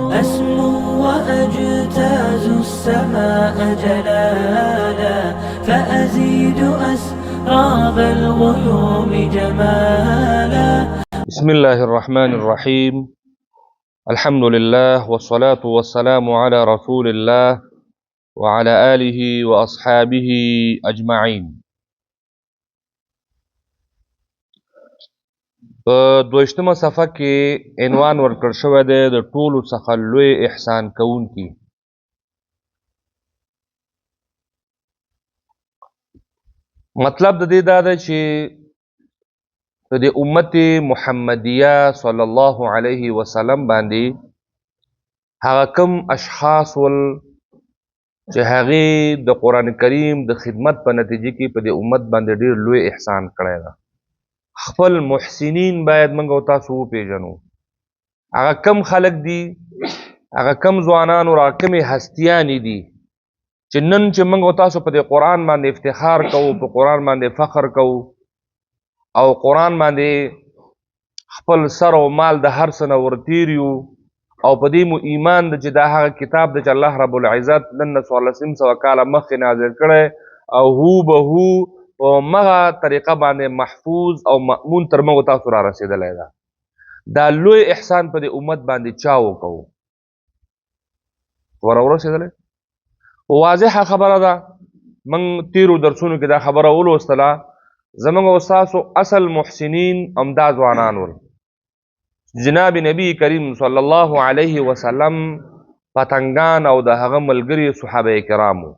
أسمو وأجتاز السماء جلالا فأزيد أسراب الغيوم جمالا. بسم الله الرحمن الرحيم. الحمد لله والصلاة والسلام على رسول الله وعلى آله وأصحابه أجمعين. په دویشتمه صفحه کې عنوان ورکړ شوی دی د ټولو څخه لوی احسان کوونکی. مطلب د دې دا دی چې د دې امت محمدیه صلی الله علیه وسلم باندې هغه کم اشخاص ول چې هغې د قرآن کریم د خدمت په نتیجه کې په دې امت باندې ډېر لوی احسان کړی ده. خپل محسنین باید موږ او تاسو وپېژنو. هغه کم خلک دي، هغه کم ځوانان او هغه کمې هستیانې دي چې نن چې موږ او تاسو په دې قرآن باندې افتخار کوو، په قرآن باندې فخر کوو او قرآن باندې خپل سر او مال د هر څه نه ورتېر یو او په دې مو ایمان ده چې دا هغه کتاب ده چې الله رب العزت نن 1400 کاله مخکې نازل کړی او هو به هو په مغه طریقه باندې محفوظ او مأمون تر موږ تاسو را رسېدلی ده. دا لوی احسان په دې امت باندې چا وکړو؟ ورسېدلی؟ واضحه خبره ده. موږ تیرو درسونو کې دا خبره ولوستله. زموږ او ستاسو اصل محسنین همدا ځوانان ول. جناب نبی کریم صلی الله علیه وسلم پتنګان او د هغه ملګري صحابه کرامو.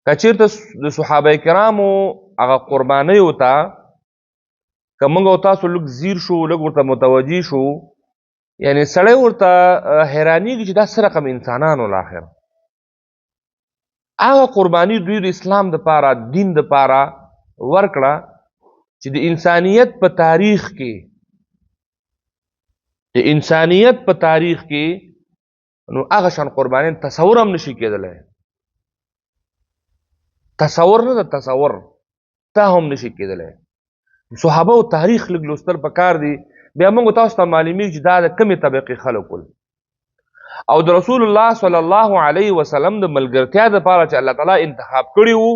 که چېرته د صحابه کرامو هغه قربانیو ته که موږ او تاسو لږ ځیر شو، لږ ورته متوجي شو، یعنې سړی ورته حیرانېږي چې دا څه رقم انسانان ول آخر. هغه قرباني دوی د اسلام دپاره، دین دپاره ورکړه چې د انسانیت په تاریخ کې نو هغه شان قرباني تصور هم نشي کېدلی. تصور نه ده، تصور ته هم نشي کېدلی. صحابه او تاریخ لږ لوستل پکار دي. بیا موږ تاسو ته معلومیږي چې دا د کمې طبقې خلک ول او د رسول الله صلی الله علیه وسلم د ملګرتیا دپاره چې الله تعالی انتخاب کړي وو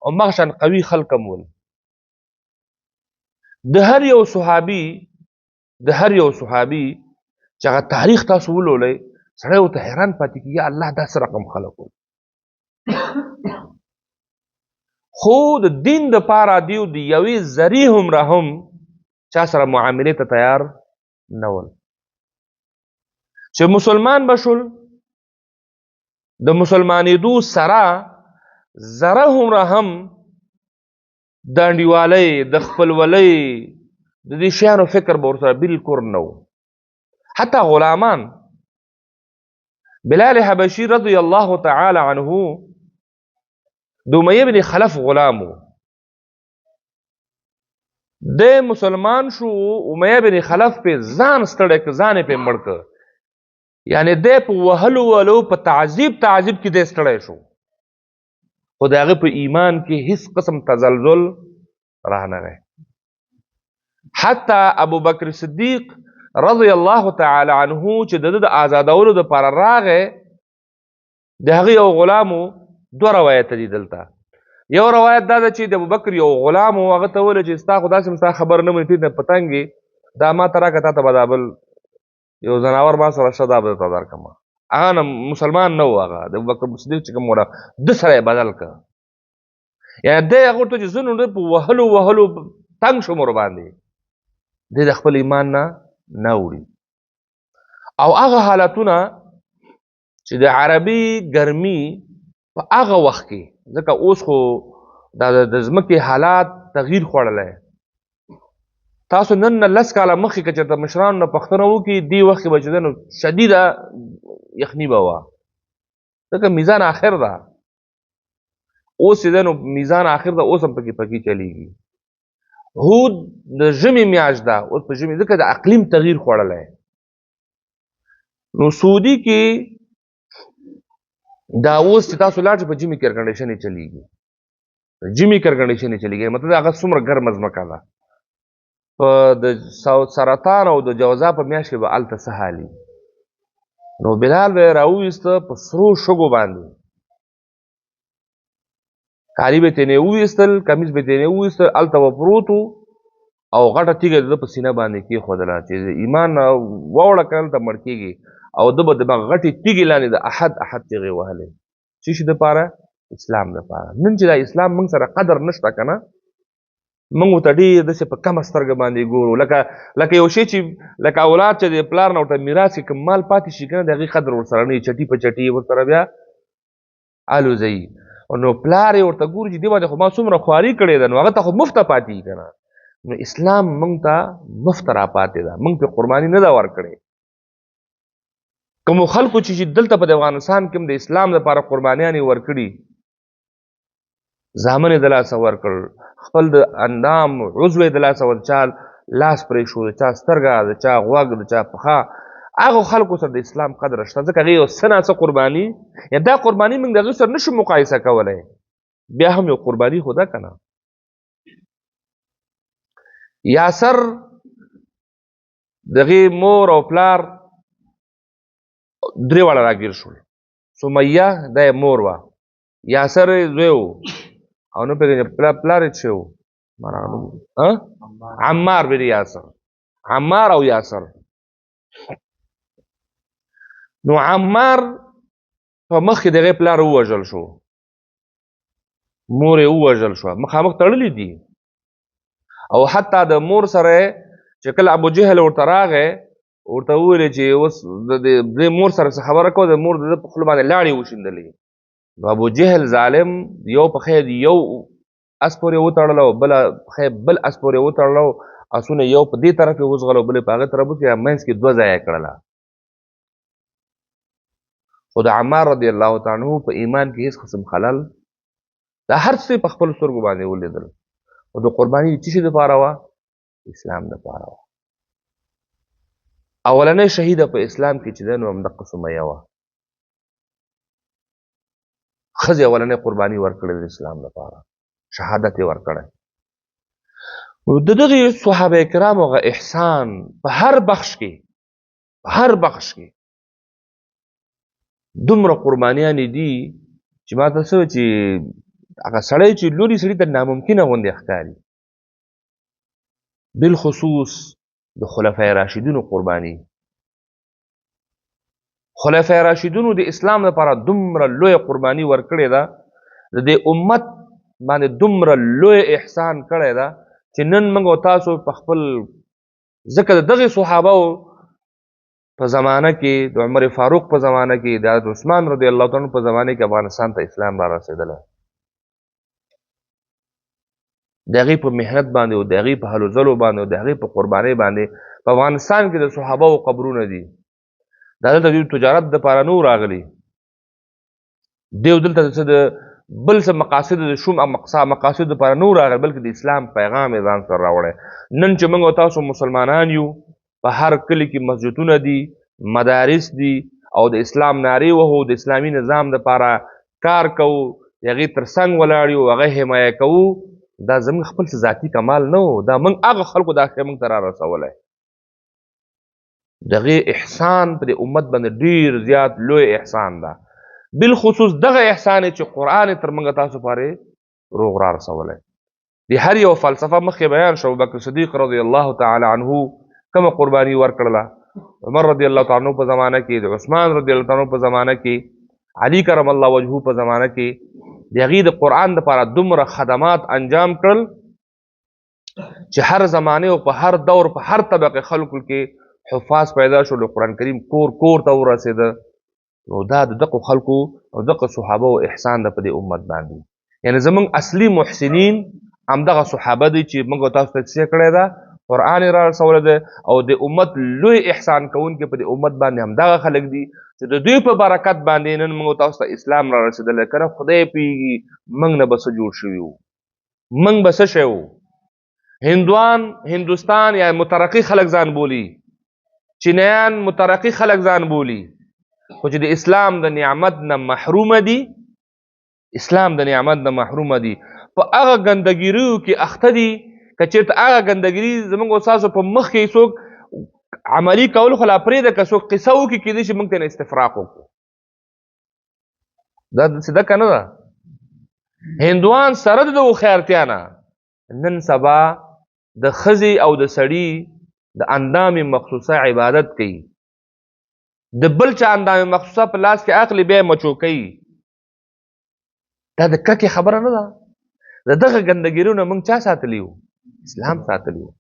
او مغه شان قوي خلک هم ول. د هر یو صحابي چې هغه تاریخ تاسو ولولئ سړی ورته حیران پاتې کېږي یا الله دا څه رقم خلک ول. خو د دین دپاره دیو د یوې ذرې هومره هم چا سره معاملې ته تیار نه ول. چې مسلمان به شول، د مسلمانېدو سره ذره هومره هم د انډیوالۍ، د خپلولۍ، د دې شیانو فکر به ورسره بلکل نه و. حتی غلامان، بلال حبشي رضی الله تعالی عنه د امیه بن خلف غلام و. د مسلمان شو، امیه بن خلف پې ځان ستړی که، ځان یې پې مړ که، یعنې دی په وهلو ولو په تعذیب کې دی ستړی شو، خو د هغه په ایمان کې هیڅ قسم تزلزل رانغی. حتی ابو بکر صدیق رضی الله تعالی عنه چې د ده د آزادولو دپاره راغی، د هغه یو غلامو دوه روایته دي دلته. یو روایت دا ده چې د ابوبکر یو غلام و، هغه ته وویل چې ستا خو داسې ستا خبر نه منې، ټیټ نه پتنګې دا ما ته راکړه، تا ته به دا بل یو ځناور ما سره شته، دا به درته درکړم. هغه نه مسلمان نه و، هغه د ابوبکر صدیق چې کوم وله ده سره یې بدل کړه. یعنې دی هغه ورته چې زه نو په وهلو تنګ شوم ورباندې، دی د خپل ایمان نه وړي. او هغه حالتونه چې د عربي ګرمي په هغه وخت کې، ځکه اوس خو د ځمکې حالات تغییر خوړلی. تاسو نن نه 10 کاله مخکې که چېرته مشرانو نه پوښتنه وکړي، دې وخت کې به چې دی نو شدیده یخني به وه، ځکه میزان آخر ده. اوس چې دی نو میزان آخر ده، اوس هم پکې چلیږي. هو د ژمي میاشت ده، اوس په ژمي، ځکه د اقلیم تغییر خوړلی. نو سعودي کې دا اوس چې تاسو لاړ شئ په ژمي کې ایر کنډیشن یې چلیږي، مطلب هغه څومره ګرمه ځمکه ده. په د سرطان او د جوزا په میاشت کې به هلته څه حالي. نو بلال به راوویسته په سرو شګو باندې، کالي به ترې وویستل، کمیس به ترې وویستل، هلته به پروت و او غټه تیږه د ده په سینه باندې کېښودله چې ایمان واوړه که هلته مړ کېږي، او ده به د غټې تیږې لاندې د احد احد تیغې وهلې. څه شي دپاره؟ اسلام دپاره. نن چې دا اسلام موږ سره قدر نشته که نه، موږ ورته ډېر داسې په کمه سترګه باندې ګورو، لکه یو شی چې لکه اولاد چې د پلار نه ورته میراث کې کوم مال پاتې شي که نه، د هغې قدر ورسره نه وي، چټي په چټي ورسره بیا الوځوي. نو پلار یې ورته ګوري چې دې باندې خو ما څومره خواري کړې ده، نو هغه ته خو مفته پاتې که نه. نو اسلام موږ ته مفته را پاتې ده، موږ پرې قرباني نه ده ورکړې. کومو خلکو چې دلته په افغانستان کې هم د اسلام لپاره قربانیانې ورکړي، زامن یې د لاسه ورکړ، خپل د اندام عضو یې د لاسه ور، چا لاس پرېښود، د چا سترګه، د چا غوږ، د چا پښه، هغو خلکو سره د اسلام قدر شته، ځکه هغې یو څه ناڅه قرباني، یا دا قرباني موږ د هغې سره نشو مقایسه کولی، بیا هم یو قرباني خو ده که نه. یاسر د هغې مور او پلار درې واړه راګیر شول. سمیه دا یې مور وه، یاسر یې زوی و، او نه پوهېږم پلار یې څه و، عمار بن یاسر، عمار او یاسر. نو عمار په مخکې د هغې پلار ووژل شو، مور یې ووژل شوه، مخامخ تړلي دي، او حتی د مور سره چې کله ابو جهل ورته راغی، ورته وویلې چې اوس د دې مور سره څه خبره کوه، د مور د ده په خوله باندې لاړې وشیندلې. نو ابو جهل ظالم یو پښه یو اس پورې وتړله، او بله پښه بل اس پورې وتړله، اسونه یو په دې طرف یې وځغله او بل یې په هغه طرف وځي، منځ کې دوه ځایه کړله. خو د عمار رضی الله تعالی عنه په ایمان کې هېڅ قسم خلل، دا هر څه په خپلو سترګو باندې ولیدل. او د قرباني د څه شي دپاره وه؟ اسلام دپاره وه. اولنۍ شهیده په اسلام کې چې ده نو همدغه سمیه وه. ښځې اولنۍ قرباني ورکړې د اسلام لپاره، شهادت یې ورکړی. د دغې صحابه کرامو هغه احسان په هر بخش کې، په هر بخش کې دومره قربانیانې دي چې ما ته څه چې هغه سړی چې لوري سړي ته ناممکنه غوندې ښکاري. بالخصوص د خلفای راشدینو قرباني. خلفای راشدینو د اسلام لپاره دومره لویه قرباني ورکړې ده، د دې امت باندې دومره لوی احسان کړی ده چې نن موږ او تاسو په خپل، ځکه د دغې صحابو په زمانه کې، د عمر فاروق په زمانه کې، د حضرت عثمان رضی الله تعالی عنه په زمانه کې افغانستان ته اسلام را رسېدلی. د هغې په محنت باندې او د هغې په هلو ځلو باندې او د هغې په قربانۍ باندې په افغانستان کې د صحابهو قبرونه دي. دا دلته دوی تجارت دپاره نه و راغلي، دوی دلته څه د بل څه مقاصد د شوم مقاصد دپاره نه و راغلي، بلکې د اسلام پیغام یې ځان سره راوړی. نن چې موږ او تاسو مسلمانان یو، په هر کلي کې مسجدونه دي، مدارس دي، او د اسلام نارې وهو، د اسلامي نظام دپاره کار کوو، د هغې تر څنګ ولاړ یو، هغه حمایه کوو. دا زموږ خپل څه ذاتي کمال نه و، دا موږ هغه خلکو دا شی موږ ته را رسولی. د هغې احسان په دې امت باندې ډېر زیات لوی احسان ده. بالخصوص دغه احسان چې قرآن یې تر موږ تاسو پورې روغ را رسولی. د هر یو فلسفه مخکې بیان شو. ابوبکر صدیق رضی الله تعالی عنه کومه قرباني ورکړله، عمر رضی الله تعالی عنه په زمانه کې، د عثمان رضی الله تعالی عنه په زمانه کې، علي کرم الله وجهه په زمانه کې د هغې د قرآن دپاره دومره خدمات انجام کړل چې هر زمانه او په هر دور په هر طبقه خلکو کې حفاظ پیدا شو، د قرآن کریم کور کور ته ورسېده. نو دا د دغو خلکو او دغه صحابه او احسان ده په دې امت باندې. یعنې زموږ اصلي محسنین همدغه صحابه دي چې موږ تاسو ته څه کړی ده، قرآن یې را رسولی دی، او د امت لوی احسان کوونکي په دې امت باندې همدغه خلک دي چې د دوی په برکت باندې نن موږ تاسو ته اسلام را رسېدلی. که نه خدای پوهېږي موږ نه به څه جوړ شوي وو، موږ به څه شی وو. هندوستان یا مترقي خلک ځان بولي، چینیان مترقي خلک ځان بولي، خو چې د اسلام د نعمت نه محرومه دي، اسلام د نعمت نه محرومه دي، په هغه ګندګیریو کې اخته دي. که چېرته هغه ګندګیري زموږ استاسو په مخ کې څوک عملی کول خو لا پرېږده که څوک قصه وکړي کېدای شي موږ ته نه استفراق وکړو دا داسې که نه ده هندوان سره د هوښیارتیا نه نن سبا د ښځې او د سړي د اندام مخصوصه عبادت کوي د بل چا اندام مخصوصه په لاس کې اخلي بیا یې مچو کوي دا د کرکې خبره نه ده د دغه ګندګیرونه موږ چا ساتلی وو اسلام ساتلی وو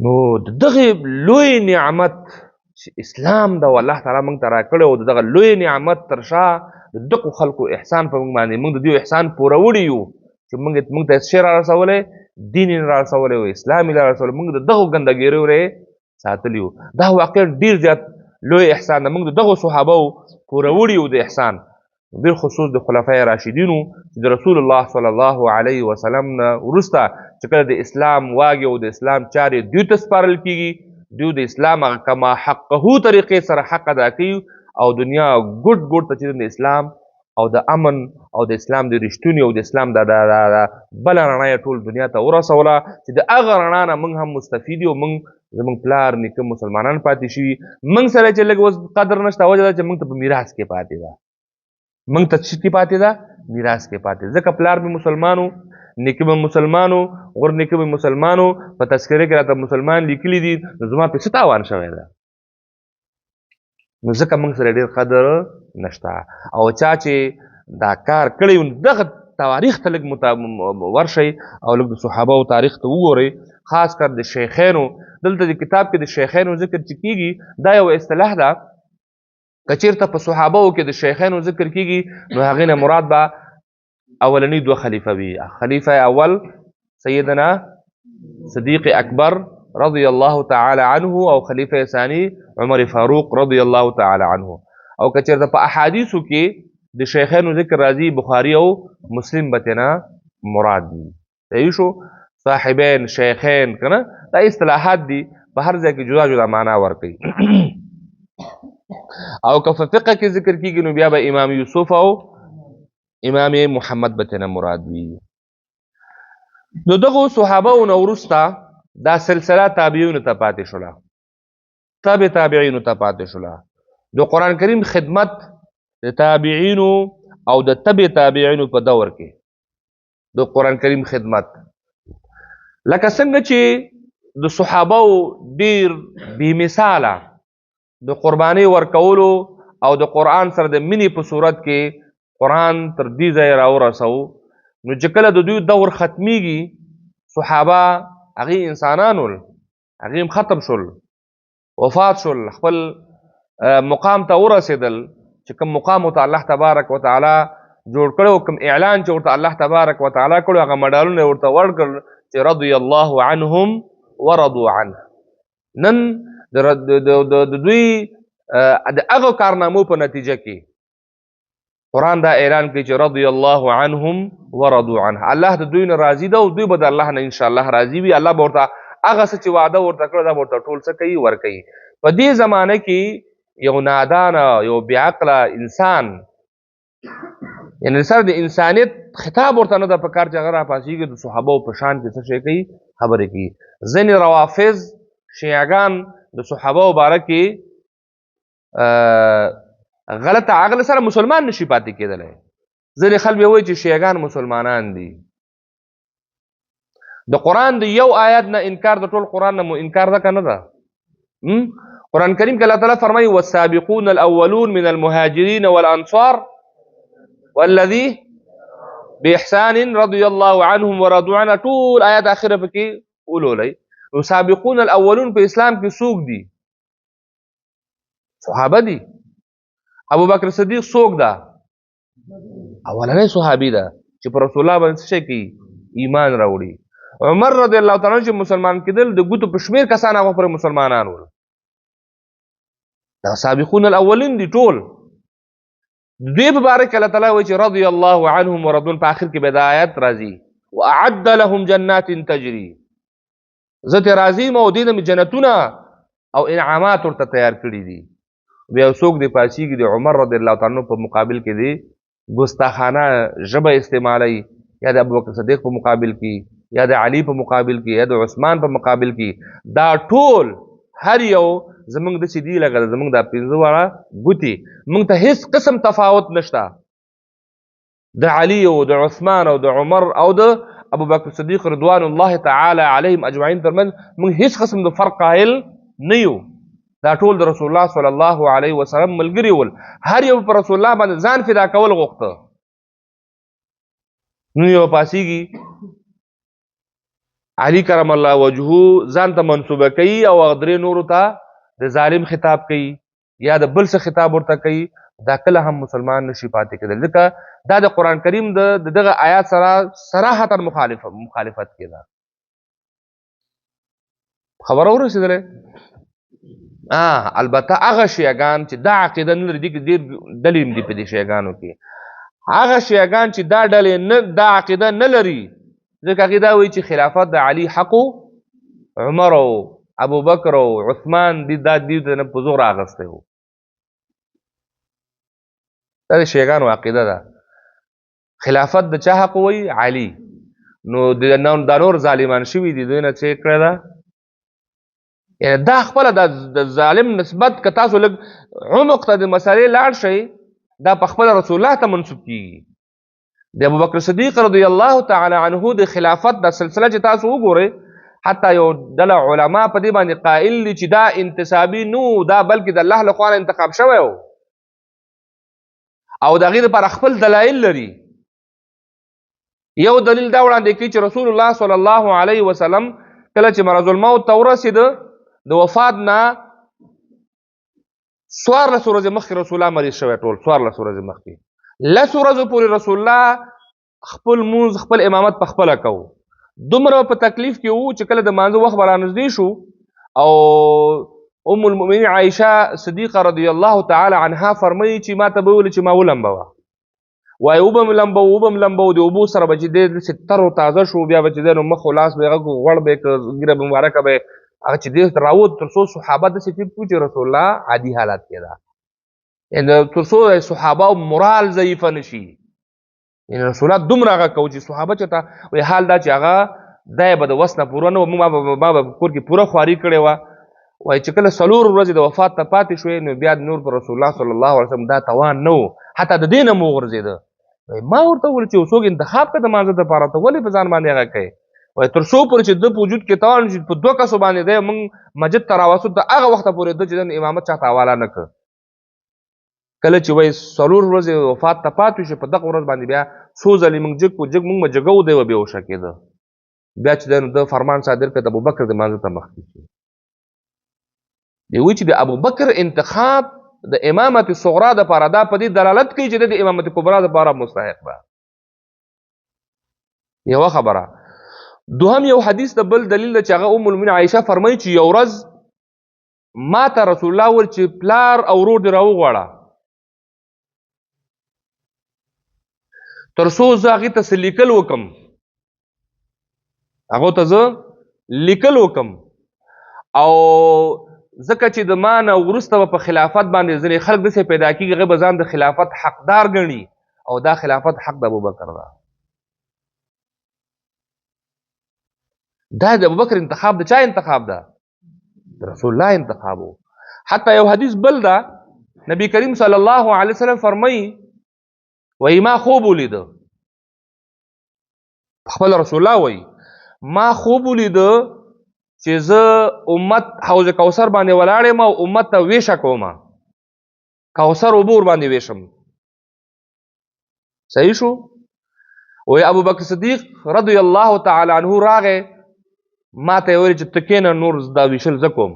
نو د دغې لوی نعمت چې اسلام ده او الله تعالی موږ ته راکړی او د دغه لوی نعمت تر شا د دغو خلکو احسان په موږ باندې موږ د دوی احسان پوره وړي یو چې موږ ته شی را رسولی دین یې را رسولی و اسلام یې را رسولی موږ د دغو ګندګیریو یې ساتلي وو دا واقعا ډېر زیات لوی احسان ده موږ د دغو صحابو پوره وړي یو د احسان بالخصوص د خلفای راشدینو چې د رسول الله صلی الله علیه وسلم نه وروسته چې کله د اسلام واګې او د اسلام چارې دوی ته سپارل کېږي دوی د اسلام هغه کما حقه طریقې سره حق ادا کوي او دنیا ګوټ ګوټ ته چې د اسلام او د امن او د اسلام د رښتوني او د اسلام د بله رڼا یې ټول دنیا ته ورسوله چې د هغه رڼا نه موږ هم مستفید یو موږ زموږ پلار نیکه مسلمانان پاتې شوي موږ سره چې لږ اوس قدر نشته وجه ده چې موږ ته په میراث کې پاتې ده موږ ته څه کې پاتې ده میراث کې پاتې ځکه پلار به مسلمانو نیکه به مسلمانو غور نیکه به مسلمانو په تذکره کې راته مسلمان لیکلي دي نو زما پې څه تاوان شوی ده نو ځکه موږ سره ډېر قدر نشته او چا چې دا کار کړی دغه تاریخ ته لږ ورشئ او لږ د صحابو تاریخ ته وګورئ خاص کر د شیخینو دلته د کتاب کې د شیخینو ذکر چې کېږي دا یو اصطلاح ده که چېرته په صحابو کې د شیخینو ذکر کېږي نو هغې نه مراد به اولنی دوه خلیفه وي خلیفه اول سیدنا صدیق اکبر رضی الله تعالی عنه او خلیفه ثانی عمر فاروق رضی الله تعالی عنه او که چېرته په احادیثو کې د شیخینو ذکر راځي بخاري او مسلم به ترې نه مراد دي صحیح شو صاحبین شیخین که نه دا اصطلاحات دي په هر ځای کې جدا جدا معنا ورکوي او که په فقه کې ذکر کېږي نو بیا به امام یوسف او امام محمد به ترې نه مراد وي نو دغو صحابو نه وروسته دا سلسله تابعینو ته پاتې شوله تابعینو ته پاتې شوله د قرآن کریم خدمت د تابعینو او د تابعینو په دور کې د قرآن کریم خدمت لکه څنګه چې د صحابو ډیر بې مثاله د قربانۍ ورکولو او د قرآن سره د مینې په صورت کې قرآن تر دې ځایه راورسوو نو چې کله د دوی دور ختمیږي صحابه هغې انسانان ول هغې هم ختم شول وفات شول خپل مقام ته ورسېدل چې کوم مقام ورته الله تبارک وتعالی جوړ کړی او کوم اعلان چې ورته الله تبارک وتعالی کړی هغه مډالونه یې ورته ورکړل چې رضی الله عنهم ورضوا عنه نن د دوی د هغو کارنامو په نتیجه کې قرآن دا اعلان کوي چې رضی الله عنهم ورضوا عنه الله د دوی نه راضي ده او دوی به د الله نه انشاءالله راضي وي الله به ورته هغه څه چې وعده ورته کړی دا به ورته ټول څه کوي ورکوي په دې زمانه کې یو نادانه یو بېعقله انسان یعنې سر د انسانیت خطاب ورته نه ده په کار چې هغه راپاڅېږي د صحابو په شان کې څه شی کوي خبرې کوي ځینې روافظ شیعګان د صحابو باره کې غلط عقل سره مسلمان نشي پاتې کېدلی ځینې خلک به وایي چې شیعګان مسلمانان دي د قرآن د یو آیات نه انکار د ټول قرآن نه مو انکار ده که نه ده قرآن کریم کې الله تعالی فرمایي والسابقون الاولون من المهاجرین والانصار والذي باحسان رضي الله عنهم ورضوا عنه ټول آیات اخره پکې ولولئ نو سابقون الاولون په اسلام کې څوک دي صحابه دي ابو بکر صدیق څوک ده اولنی صحابي ده چې په رسول الله باندې څه کوي ایمان راوړي عمر رضی الله تعالی عنہ چې مسلمان کېدل د ګوتو په شمېر کسان هغه پر مسلمانان ول دا سابقون الاولین دي ټول دوی په باره کې الله تعالی وایي چې رضی الله عنهم ورضوا په آخر کې به دا آیت راځي واعد لهم جنات تجري زه ترې راضي یم او دې نه مې جنتونه او انعامات ورته تیار کړي دي بیا څوک دی پاڅېږي د عمر رضی الله تعالی عنہ په مقابل کې دی ګستاخانه ژبه استعمالوي یا د ابوبکر صدیق په مقابل کې یا د علي په مقابل کې یا د عثمان په مقابل کې دا ټول هر یو زمونږ داسې دي لکه زمونږ دا 5 واړه ګوتې، موږ ته هیڅ قسم تفاوت نشته د علي او د عثمان او د عمر او د ابو بکر صدیق رضوان الله تعالی علیهم اجمعین ترمنځ موږ هیڅ قسم د فرق قائل نه یو. دا ټول د رسول الله صلی الله علیه وسلم ملګري ول، هر یو پر رسول الله باندې ځان فدا کول غوښته. نو یو پاسیږي علي کرم الله وجهه ځان ته منسوبه کوي او درې نورو ته د ظالم خطاب کوي یا د بل څه خطاب ورته کوي، دا کله هم مسلمان نشي پاتې کېدل، ځکه دا د قرآن کریم د دغه آیات سره صراحتا مخالفت کېده. خبره ورسېدله؟ البته هغه شیعګان چې دا عقیده نه لري، دي کې ډېر ډلې هم دي په دې شیعګانو کې. هغه شیعګان چې دا ډلې دا عقیده نه لري، ځکه هغې دا وایي چې خلافت د علي حق عمر او ابو بکر او عثمان دا دوی ته نه په زور اخیستی و. دا د شیعګانو عقیده ده. خلافت د چا حق وایي؟ علي. نو دا نور ظالمان شوي دي، دوی نه څه کړی ده؟ یعنې دا خپله د ظالم نسبت که تاسو لږ عمق ته د مسئلې لاړ شئ، دا په خپله رسول الله ته منسوب کېږي. د ابوبکر صدیق رضی الله تعالی عنه د خلافت دا سلسله چې تاسو وګورئ، حتی یو ډله علما په دې باندې قائل دي چې دا انتصابي نو، دا بلکې د الله له خوا انتخاب شوی و او د هغې لپاره خپل دلایل لري. یو دلیل دا وړاندې کوي چې رسول الله صلی الله علیه وسلم کله چې مرض الموت ته ورسېده، د وفات نه 14 ورځې مخکې رسول الله مریض شوی، ټول 14 ورځې مخکې 10 ورځو پورې رسول الله خپل مونځ خپل امامت په خپله کوو. دومره په تکلیف کې وو چې کله د مانځه وخت به رانږدې شو او ام المؤمنین عایشه صدیقه رضی الله تعالی عنها فرمایي چې ما ته به ویل چې ما ولمبوه، وایي اوبه مې لمبو د اوبو سره به چې دی داسې تر و تازه شو، بیا به چې دی نو مخ و لاس به یې غږ غوړ به یې که ږیره مبارکه به یې هغه چې دی راووت، تر څو صحابه داسې ټیټ کړو چې رسول الله عادي حالت کې ده، یعنې تر څو صحابه مورال ضعیفه نه شي. یعنې رسول الله دومره هغه کوو چې صحابه چې ته وایي حال دا چې هغه دی به د وس نه پوره نه و، ما به کور کې پوره خواري کړې وه. وایي چې کله 4 ورځې د وفات ته پاتې شوې، نو بیا نور پر رسول الله صلی الله علیه وسلم دا توان نه و، حتی د دې نه مو وغورځېده. ما ورته وویل چې یو څوک انتخاب کړه د مانځه دپاره، ته ولې په ځان باندې هغه کوې؟ وایي تر څو پورې چې ده په وجود کې توان شي په 2 کسو باندې دی موږ مسجد ته راوستو، د هغه وخته پورې ده چې د امامت چاته حواله نه کړ. کله چې وایي 4 ورځې وفات ته پاتې شو، په دغه ورځ باندې بیا څو ځلې موږ جګ به جګه و، دی به بېهوشه کېده. بیا چې دی نو ده فرمان صادر کړ د ابوبکر د مانځه ته مخکې شي. دی وایي چې د ابوبکر انتخاب د امامت صغرا دپاره دا په دې دلالت کوي چې د امامت کبرا دپاره مستحق ده. یوه خبره. دوهم یو حدیث د بل دلیل ده چې هغه ام المؤمنین عایشه فرمایي چې یو ورځ ما ته رسول الله وویل چې پلار او ورور دې راوغواړه تر څو زه هغې ته څه لیکل وکړم، هغو ته زه لیکل وکړم، او ځکه چې د ما نه وروسته به په خلافت باندې ځینې خلک داسې پیدا کېږي هغه به ځان د خلافت حقدار ګڼي او دا خلافت حق د ابوبکر ده. دا د ابوبکر انتخاب د چا انتخاب ده؟ د رسول الله انتخاب و. حتی یو حدیث بل ده، نبی کریم صلی الله علیه وسلم فرمایي وایي ما خوب ولیده، خپل رسول الله وایي ما خوب ولیده چې زه امت حوض کوثر باندې ولاړ یم او امت ته ویشه کوم، کوثر اوبه ورباندې ویشم. صحیح شو؟ وایي ابوبکر صدیق رضی الله تعالی عنه راغی، ما ته یې ویل چې ته کښېنه نور دا ویشل زه کوم،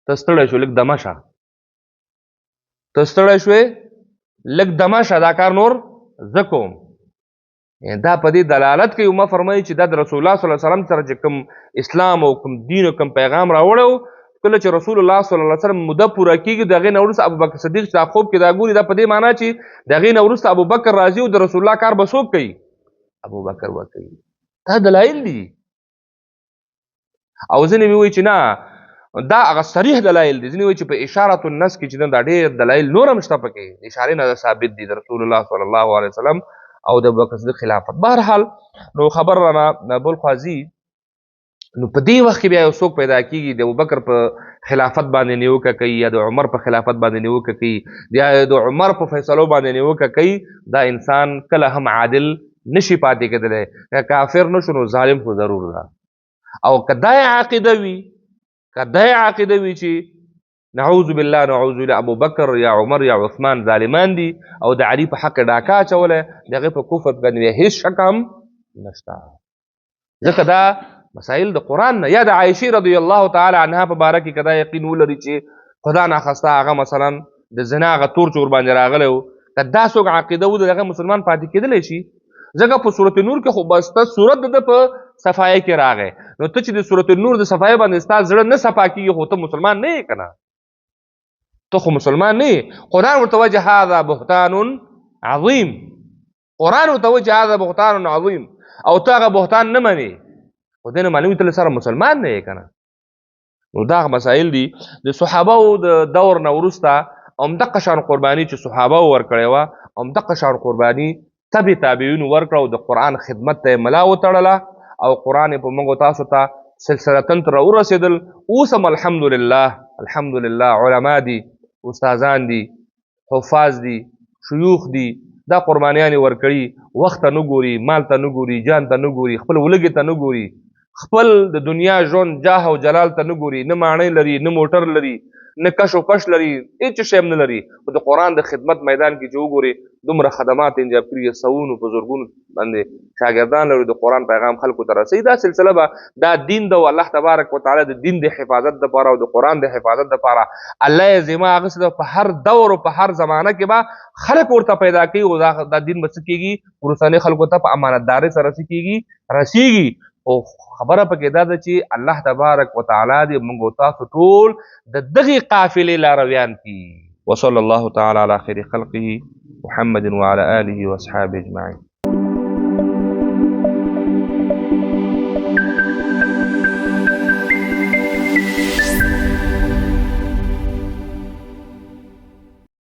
ته ستړی شو لږ دمه شه، ته ستړی شوې لږ دمه شه، دا کار نور زه کوم. دا په دې دلالت کوي. ما فرمایي چې دا د رسول الله صلی الله علیه وسلم سره چې کوم اسلام او کوم دین او کوم پیغام راوړی و، کله چې رسول الله صلی الله علیه وسلم موده پوره کېږي، د هغې نه وروسته ابوبکر صدیق چې دا خوب کې دا ګوري، دا په دې معنا چې د هغې نه وروسته ابوبکر راځي او د رسول الله کار به څوک کوي؟ ابوبکر به کوي. دا دلایل دي. او ځینې مې وایي چې نه دا هغه صریح دلایل دي، ځینې وایي چې په اشارة النص کې چې دا ډېر دلایل نور هم شته پکې، اشارې نه ثابت دي د رسول الله صلی الله علیه وسلم او د ابوبکر صدیق خلافت. بهرحال نو خبر رانه بل خوا ځي نو په دې وخت کې بیا یو څوک پیدا کیږي د ابوبکر په خلافت باندې نیوکه کوي یا د عمر په خلافت باندې نیوکه کوي یا د عمر په فیصلو باندې نیوکه کوي، دا انسان کله هم عادل نشي پاتې کېدلی. که کافر نشو نو ظالم خو ضرور ده. او که دا عقیده وي چې نعوذ بالله ابوبکر یا عمر یا عثمان ظالمان دي او د علي په حق ډاکا اچولی، د هغې په کفر باندې هېڅ شک هم نشته. ځکه دا مسائل د قرآن نه، یا د عایشې رضی الله تعالی عنها په باره کې که دا یقین ولري چې خدا ناخواسته هغه مثلا د زنا هغه تور چې ورباندې راغلی و، که دا څوک عقیده ولري هغه مسلمان پاتې کېدلی شي. ځکه په صورت نور کې خو بس ته صورت د په صفایه کې راغی، نو ته چې د صورت نور د صفایه باندې ستا زړه نه صفا کېږي خو ته مسلمان نه یې که نه، ته خو مسلمان نه یې. قرآن ورته وایي هذا بهتان عظیم، قرآن ورته وایي هذا بهتان عظیم، او ته هغه بهتان نه منې، خو دې نه معلومي ته له سره مسلمان نه یې که نه. نو دا مسایل دي د صحابهو د دور نه وروسته همدغه شان قرباني چې صحابهو ورکړې وه، همدغه شان قرباني تابعینو ورکړه او د قرآن خدمت ته یې ملا وتړله او قرآن یې په موږ تاسو ته سلسلتن تر ورسېدل. اوس هم الحمدلله علما دي، استادان دي، حفاظ دي، شیوخ دي، دا قربانیانې ورکړي، وخت ته نه ګوري، مال ته نه ګوري، جان ته نه ګوري، خپل ولږې ته نه ګوري، خپل د دنیا ژوند جاه او جلال ته نه ګوري، نه ماڼۍ لري، نه موټر لري، نه کش و پش لري، هېڅ شی هم نه لري، خو د قرآن د خدمت میدان کې چې وګوري دومره خدمات انجام کړي، سوونو په زرګونو باندې شاګردان لري، د قرآن پیغام خلکو ته رسوي. دا سلسله به دا دین ده، الله تبارک وتعالی د دین د حفاظت دپاره او د قرآن د حفاظت دپاره الله یې ذمه اخیستې ده. په هر دور او په هر زمانه کې به خلک ورته پیدا کوي او دا دین به څه کېږي، وروستنۍ خلکو ته په امانتدارۍ سره څه کېږي، رسېږي. او خبره پکې دا ده چې الله تبارک وتعالی دې موږ او تاسو ټول د دغې قافلې لارویان کړي. وصلی الله تعالی علی خیر خلقه محمد وعلى آله واصحابه اجمعین.